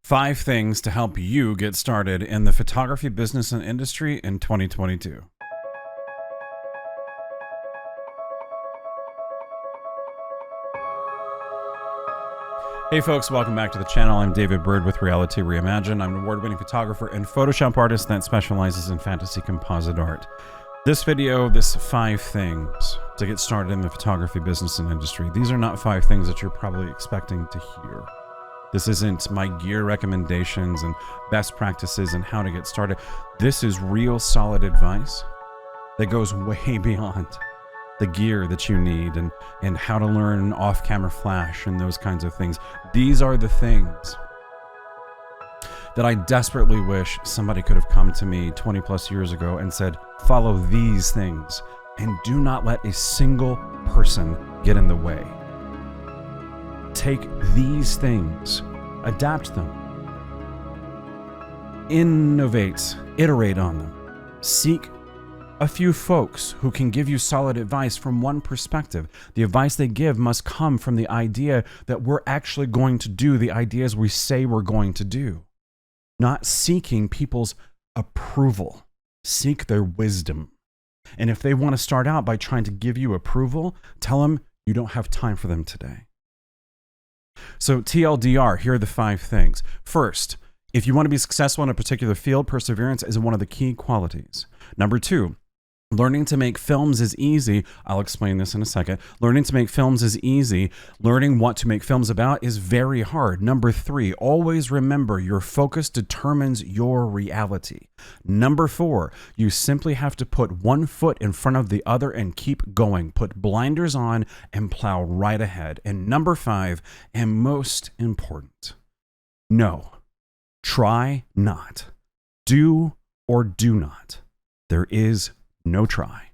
5 things to help you get started in the photography business and industry in 2022. Hey folks, welcome back to the channel. I'm David Bird with Reality Reimagined. I'm an award-winning photographer and Photoshop artist that specializes in fantasy composite art. This video, this 5 things to get started in the photography business and industry. These are not 5 things that you're probably expecting to hear. This isn't my gear recommendations and best practices and how to get started. This is real solid advice that goes way beyond the gear that you need and how to learn off-camera flash and those kinds of things. These are the things that I desperately wish somebody could have come to me 20 plus years ago and said, follow these things and do not let a single person get in the way. Take these things, adapt them, innovate, iterate on them, seek a few folks who can give you solid advice from one perspective. The advice they give must come from the idea that we're actually going to do the ideas we say we're going to do, not seeking people's approval. Seek their wisdom. And if they want to start out by trying to give you approval, tell them you don't have time for them today. So TLDR, here are the 5 things. First, if you want to be successful in a particular field, perseverance is one of the key qualities. Number 2, learning to make films is easy. I'll explain this in a second. Learning to make films is easy. Learning what to make films about is very hard. Number 3, always remember your focus determines your reality. Number 4, you simply have to put one foot in front of the other and keep going. Put blinders on and plow right ahead. And number 5, and most important, no, try not. Do or do not. There is no try.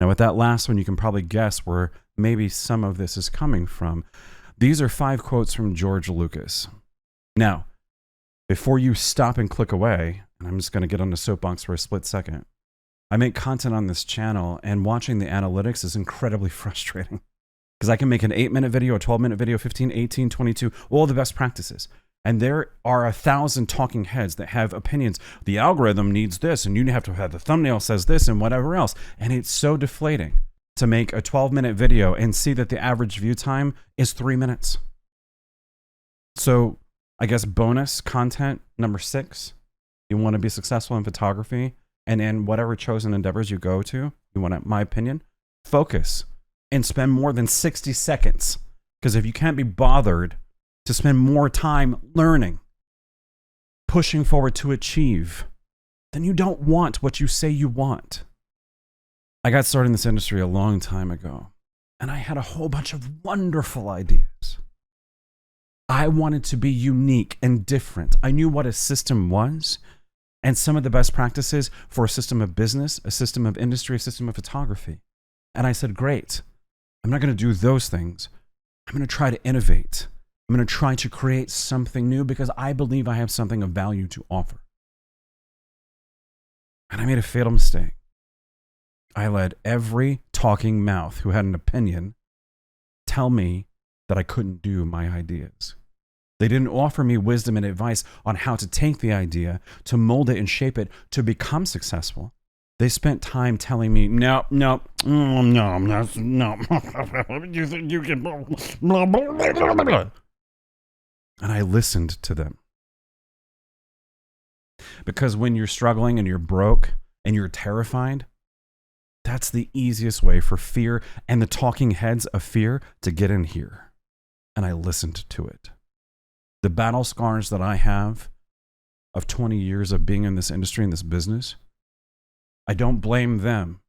Now, with that last one, you can probably guess where maybe some of this is coming from. These are 5 quotes from George Lucas. Now, before you stop and click away, and I'm just going to get on the soapbox for a split second, I make content on this channel, and watching the analytics is incredibly frustrating because I can make an 8-minute video, a 12-minute video, 15, 18, 22, all the best practices. And there are 1,000 talking heads that have opinions. The algorithm needs this, and you have to have the thumbnail says this and whatever else. And it's so deflating to make a 12-minute video and see that the average view time is 3 minutes. So I guess bonus content number 6, you want to be successful in photography and in whatever chosen endeavors you go to, you want to, my opinion, focus and spend more than 60 seconds. Because if you can't be bothered to spend more time learning, pushing forward to achieve, then you don't want what you say you want. I got started in this industry a long time ago, and I had a whole bunch of wonderful ideas. I wanted to be unique and different. I knew what a system was and some of the best practices for a system of business, a system of industry, a system of photography. And I said, great, I'm not going to do those things. I'm going to try to innovate. I'm going to try to create something new because I believe I have something of value to offer. And I made a fatal mistake. I let every talking mouth who had an opinion tell me that I couldn't do my ideas. They didn't offer me wisdom and advice on how to take the idea, to mold it and shape it to become successful. They spent time telling me, no. You think you can blah, blah, blah, blah. And I listened to them. Because when you're struggling and you're broke and you're terrified, that's the easiest way for fear and the talking heads of fear to get in here. And I listened to it. The battle scars that I have of 20 years of being in this industry, in this business, I don't blame them.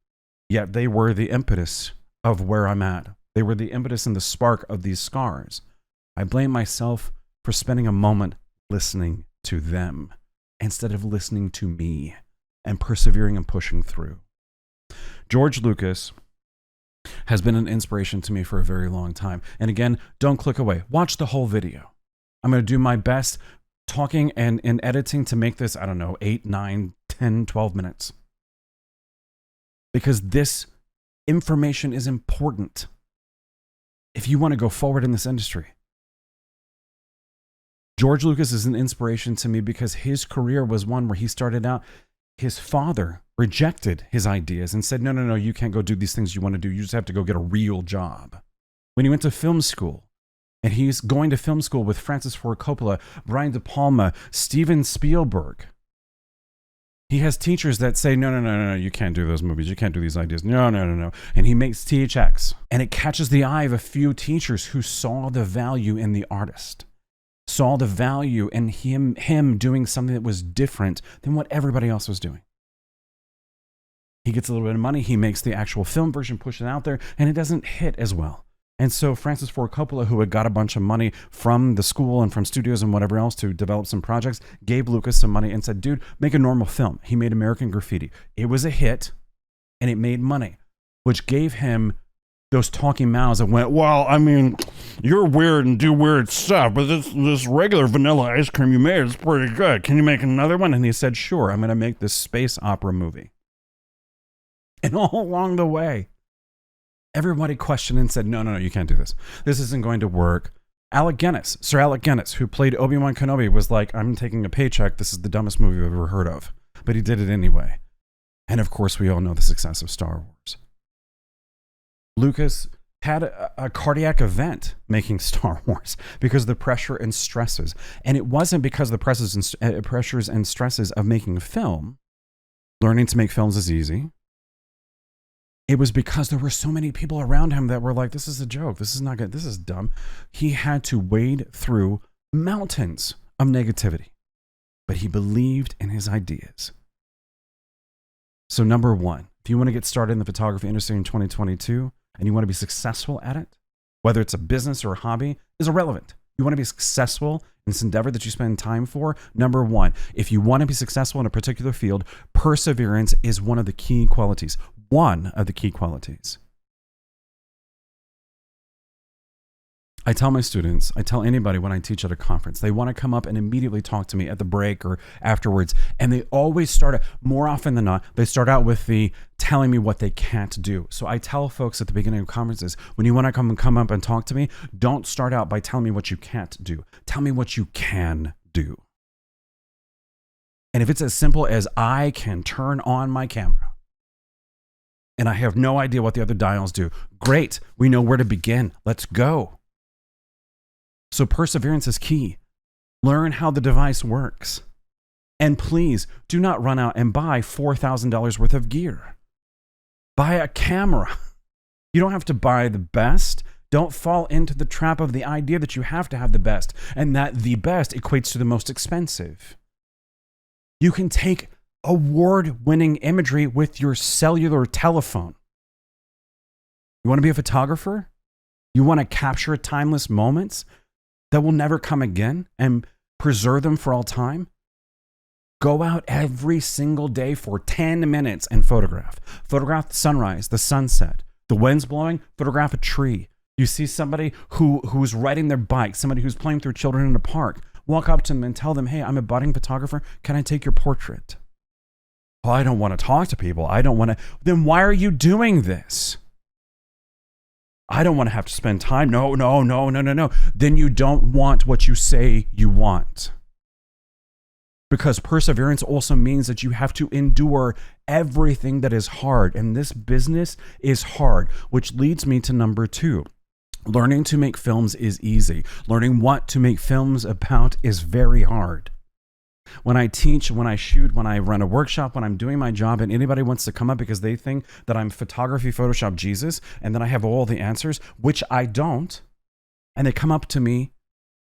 Yet they were the impetus of where I'm at. They were the impetus and the spark of these scars. I blame myself for spending a moment listening to them instead of listening to me and persevering and pushing through. George Lucas has been an inspiration to me for a very long time. And again, don't click away. Watch the whole video. I'm going to do my best talking and editing to make this, 8, 9, 10, 12 minutes. Because this information is important if you want to go forward in this industry. George Lucas is an inspiration to me because his career was one where he started out, his father rejected his ideas and said, no, you can't go do these things you want to do. You just have to go get a real job. When he went to film school, and he's going to film school with Francis Ford Coppola, Brian De Palma, Steven Spielberg, he has teachers that say, no, you can't do those movies. You can't do these ideas. No. And he makes THX. And it catches the eye of a few teachers who saw the value in the artist, saw the value in him doing something that was different than what everybody else was doing. He gets a little bit of money. He makes the actual film version, pushes it out there, and it doesn't hit as well. And so Francis Ford Coppola, who had got a bunch of money from the school and from studios and whatever else to develop some projects, gave Lucas some money and said, dude, make a normal film. He made American Graffiti. It was a hit, and it made money, which gave him those talking mouths that went, well, I mean, you're weird and do weird stuff, but this regular vanilla ice cream you made is pretty good. Can you make another one? And he said, sure, I'm going to make this space opera movie. And all along the way, everybody questioned and said, no, you can't do this. This isn't going to work. Sir Alec Guinness, who played Obi-Wan Kenobi, was like, I'm taking a paycheck. This is the dumbest movie I've ever heard of. But he did it anyway. And of course, we all know the success of Star Wars. Lucas had a cardiac event making Star Wars because of the pressure and stresses. And it wasn't because of the pressures and stresses of making a film. Learning to make films is easy. It was because there were so many people around him that were like, this is a joke. This is not good. This is dumb. He had to wade through mountains of negativity, but he believed in his ideas. So number one, if you want to get started in the photography industry in 2022 and you want to be successful at it, whether it's a business or a hobby, is irrelevant. You want to be successful in this endeavor that you spend time for. Number one, if you want to be successful in a particular field, perseverance is one of the key qualities. One of the key qualities. I tell my students, I tell anybody when I teach at a conference, they want to come up and immediately talk to me at the break or afterwards. And they always start, more often than not, they start out with the telling me what they can't do. So I tell folks at the beginning of conferences, when you want to come up and talk to me, don't start out by telling me what you can't do. Tell me what you can do. And if it's as simple as I can turn on my camera, and I have no idea what the other dials do, great, we know where to begin. Let's go. So perseverance is key. Learn how the device works. And please do not run out and buy $4,000 worth of gear. Buy a camera. You don't have to buy the best. Don't fall into the trap of the idea that you have to have the best and that the best equates to the most expensive. You can take award-winning imagery with your cellular telephone. You want to be a photographer? You want to capture timeless moments that will never come again and preserve them for all time? Go out every single day for 10 minutes and photograph. Photograph the sunrise, the sunset, the wind's blowing, photograph a tree. You see somebody who's riding their bike, somebody who's playing with their children in a park. Walk up to them and tell them, hey, I'm a budding photographer. Can I take your portrait? Well, I don't want to talk to people. I don't want to. Then why are you doing this? I don't want to have to spend time. No. Then you don't want what you say you want. Because perseverance also means that you have to endure everything that is hard. And this business is hard, which leads me to number two. Learning to make films is easy. Learning what to make films about is very hard. When I teach, when I shoot, when I run a workshop, when I'm doing my job and anybody wants to come up because they think that I'm photography Photoshop Jesus and that I have all the answers, which I don't, and they come up to me,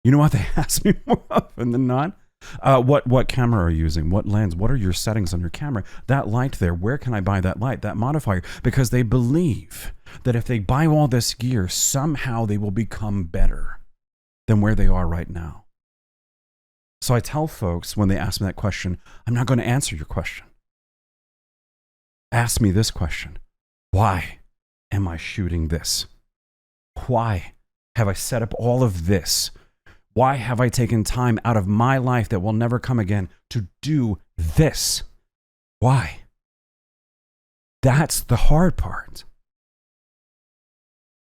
you know what they ask me more often than not? What camera are you using? What lens? What are your settings on your camera? That light there, where can I buy that light, that modifier? Because they believe that if they buy all this gear, somehow they will become better than where they are right now. So I tell folks when they ask me that question, I'm not going to answer your question. Ask me this question. Why am I shooting this? Why have I set up all of this? Why have I taken time out of my life that will never come again to do this? Why? That's the hard part.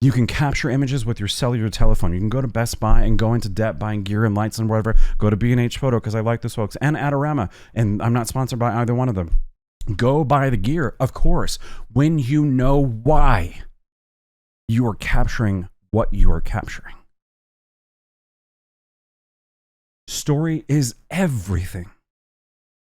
You can capture images with your cellular telephone. You can go to Best Buy and go into debt buying gear and lights and whatever. Go to B&H Photo because I like those folks, and Adorama, and I'm not sponsored by either one of them. Go buy the gear, of course, when you know why you are capturing what you are capturing. Story is everything.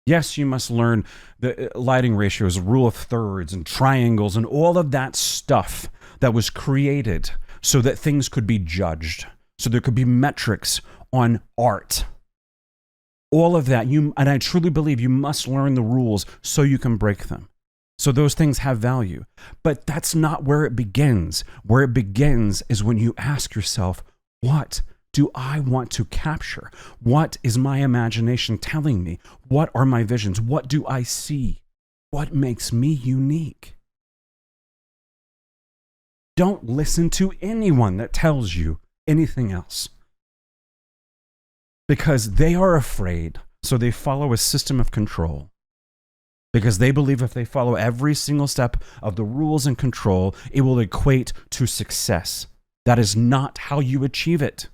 Yes, you must learn the lighting ratios, rule of thirds, and triangles, and all of that stuff that was created so that things could be judged, so there could be metrics on art. All of that, and I truly believe you must learn the rules so you can break them. So those things have value. But that's not where it begins. Where it begins is when you ask yourself, what do I want to capture? What is my imagination telling me? What are my visions? What do I see? What makes me unique? Don't listen to anyone that tells you anything else, because they are afraid, so they follow a system of control, because they believe if they follow every single step of the rules and control, it will equate to success. That is not how you achieve it.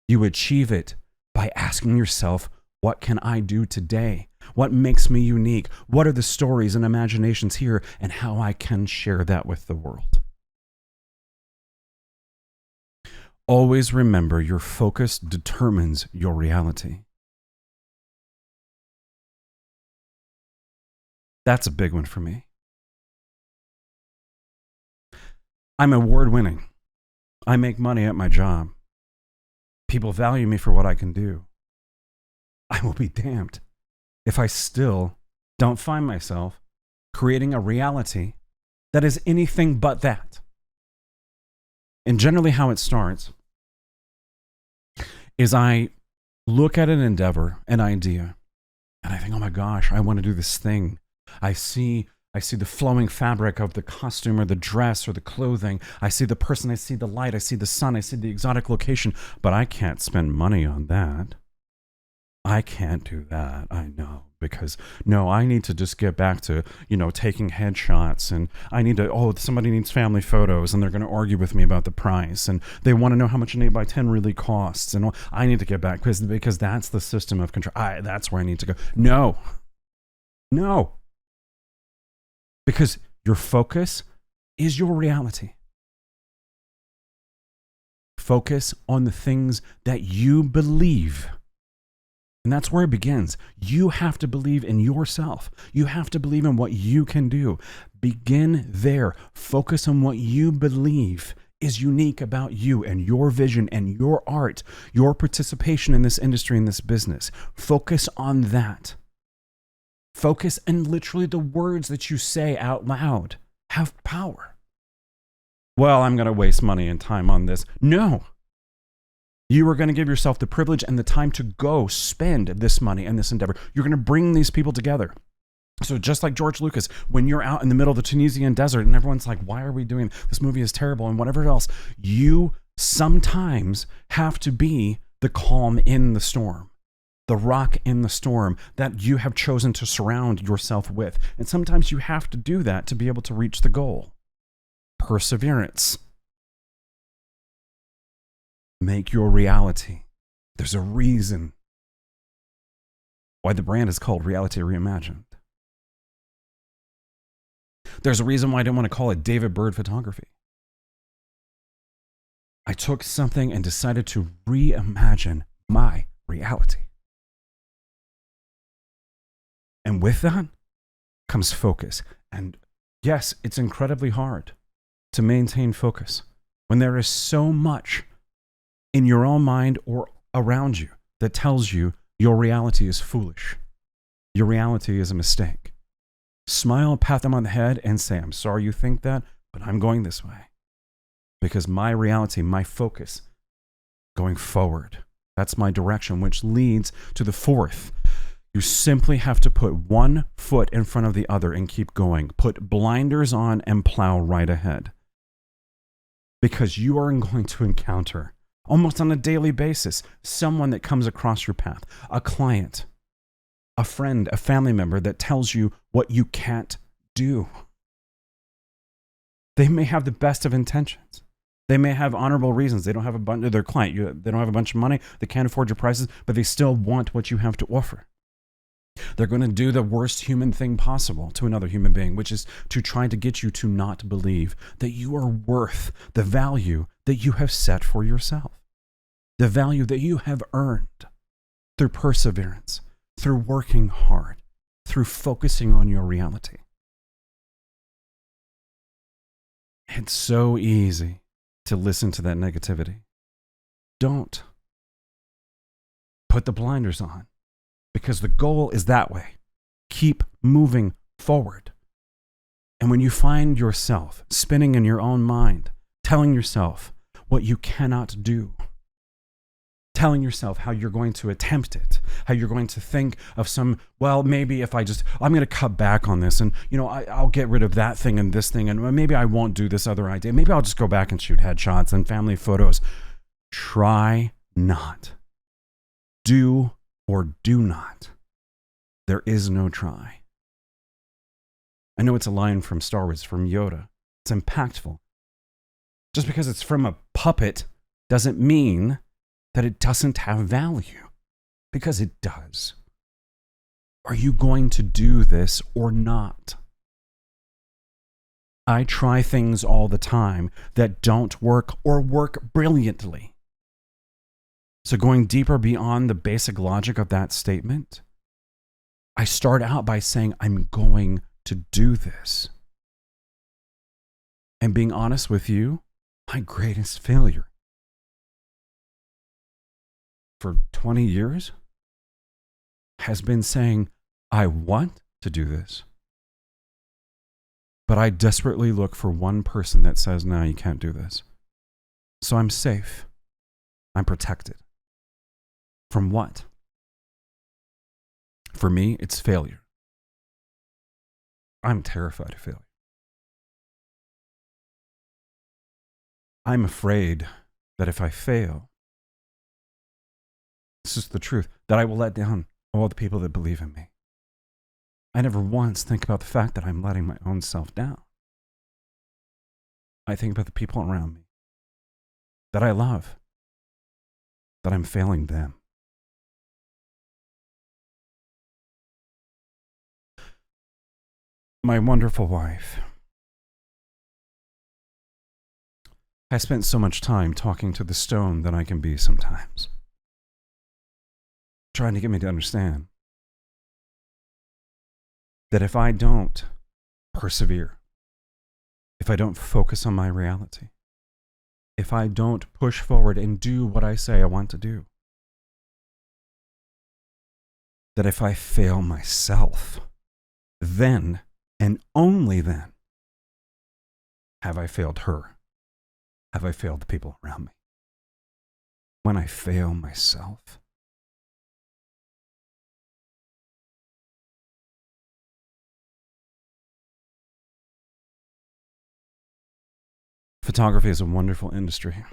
You achieve it by asking yourself, what can I do today? What makes me unique? What are the stories and imaginations here, and how I can share that with the world? Always remember, your focus determines your reality. That's a big one for me. I'm award-winning. I make money at my job. People value me for what I can do. I will be damned if I still don't find myself creating a reality that is anything but that. And generally how it starts is I look at an endeavor, an idea, and I think, oh my gosh, I want to do this thing. I see the flowing fabric of the costume or the dress or the clothing. I see the person, I see the light, I see the sun, I see the exotic location, but I can't spend money on that. I can't do that, I know, because no, I need to just get back to, taking headshots, and I need to, somebody needs family photos, and they're going to argue with me about the price, and they want to know how much an 8x10 really costs, and I need to get back, because that's the system of control. That's where I need to go. No. Because your focus is your reality. Focus on the things that you believe. And that's where it begins. You have to believe in yourself. You have to believe in what you can do. Begin there. Focus on what you believe is unique about you and your vision and your art, your participation in this industry, in this business. Focus on that. Focus, and literally the words that you say out loud have power. Well, I'm going to waste money and time on this. No. You are going to give yourself the privilege and the time to go spend this money and this endeavor. You're going to bring these people together. So just like George Lucas, when you're out in the middle of the Tunisian desert and everyone's like, why are we doing this? Movie is terrible and whatever else, you sometimes have to be the calm in the storm, the rock in the storm that you have chosen to surround yourself with. And sometimes you have to do that to be able to reach the goal. Perseverance. Make your reality. There's a reason why the brand is called Reality Reimagined. There's a reason why I didn't want to call it David Bird Photography. I took something and decided to reimagine my reality. And with that comes focus. And yes, it's incredibly hard to maintain focus when there is so much in your own mind or around you that tells you your reality is foolish. Your reality is a mistake. Smile, pat them on the head, and say, I'm sorry you think that, but I'm going this way. Because my reality, my focus, going forward, that's my direction, which leads to the fourth. You simply have to put one foot in front of the other and keep going. Put blinders on and plow right ahead. Because you are going to encounter, almost on a daily basis, someone that comes across your path, a client, a friend, a family member that tells you what you can't do. They may have the best of intentions. They may have honorable reasons. They don't have a bunch of their client. They don't have a bunch of money. They can't afford your prices, but they still want what you have to offer. They're going to do the worst human thing possible to another human being, which is to try to get you to not believe that you are worth the value that you have set for yourself, the value that you have earned through perseverance, through working hard, through focusing on your reality. It's so easy to listen to that negativity. Don't. Put the blinders on, because the goal is that way. Keep moving forward. And when you find yourself spinning in your own mind, telling yourself what you cannot do, telling yourself how you're going to attempt it, how you're going to think of some, well, maybe if I'm going to cut back on this, and, I'll get rid of that thing and this thing, and maybe I won't do this other idea. Maybe I'll just go back and shoot headshots and family photos. Try not. Do or do not. There is no try. I know it's a line from Star Wars, from Yoda. It's impactful. Just because it's from a puppet doesn't mean that it doesn't have value, because it does. Are you going to do this or not? I try things all the time that don't work or work brilliantly. So going deeper beyond the basic logic of that statement, I start out by saying, I'm going to do this. And being honest with you, my greatest failure for 20 years has been saying, I want to do this, but I desperately look for one person that says, no, you can't do this. So I'm safe. I'm protected. From what? For me, it's failure. I'm terrified of failure. I'm afraid that if I fail, this is the truth, that I will let down all the people that believe in me. I never once think about the fact that I'm letting my own self down. I think about the people around me that I love, that I'm failing them. My wonderful wife has spent so much time talking to the stone that I can be sometimes, trying to get me to understand that if I don't persevere, if I don't focus on my reality, if I don't push forward and do what I say I want to do, that if I fail myself, then and only then have I failed her, have I failed the people around me. When I fail myself, photography is a wonderful industry.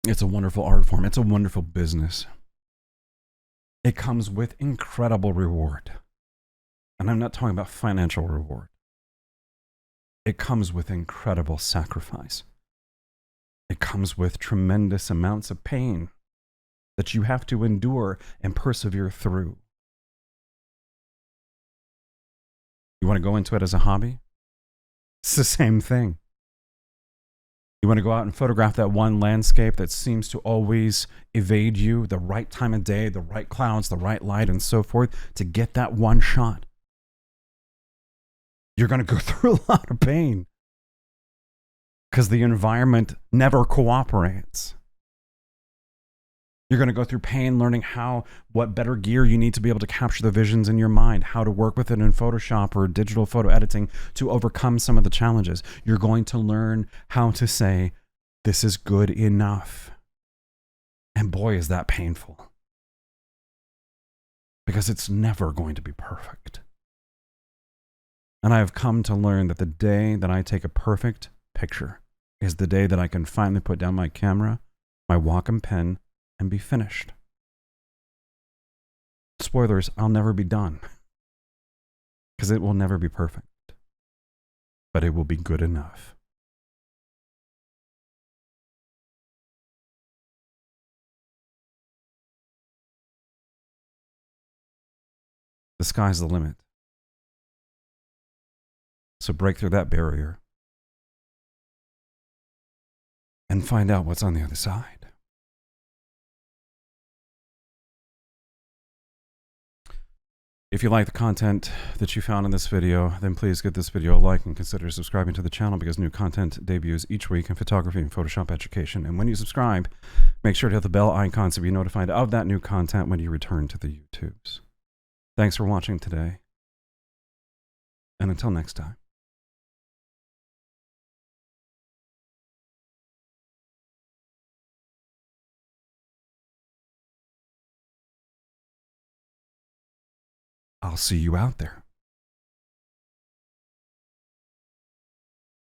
It's a wonderful art form. It's a wonderful business. It comes with incredible reward. And I'm not talking about financial reward. It comes with incredible sacrifice. It comes with tremendous amounts of pain that you have to endure and persevere through. You want to go into it as a hobby? It's the same thing. You want to go out and photograph that one landscape that seems to always evade you, the right time of day, the right clouds, the right light, and so forth, to get that one shot. You're going to go through a lot of pain because the environment never cooperates. You're going to go through pain learning what better gear you need to be able to capture the visions in your mind, how to work with it in Photoshop or digital photo editing to overcome some of the challenges. You're going to learn how to say, this is good enough. And boy, is that painful. Because it's never going to be perfect. And I have come to learn that the day that I take a perfect picture is the day that I can finally put down my camera, my Wacom pen, and be finished. Spoilers, I'll never be done. Because it will never be perfect. But it will be good enough. the sky's the limit. So break through that barrier and find out what's on the other side. If you like the content that you found in this video, then please give this video a like and consider subscribing to the channel because new content debuts each week in photography and Photoshop education. And when you subscribe, make sure to hit the bell icon to be notified of that new content when you return to the YouTubes. Thanks for watching today. And until next time. I'll see you out there.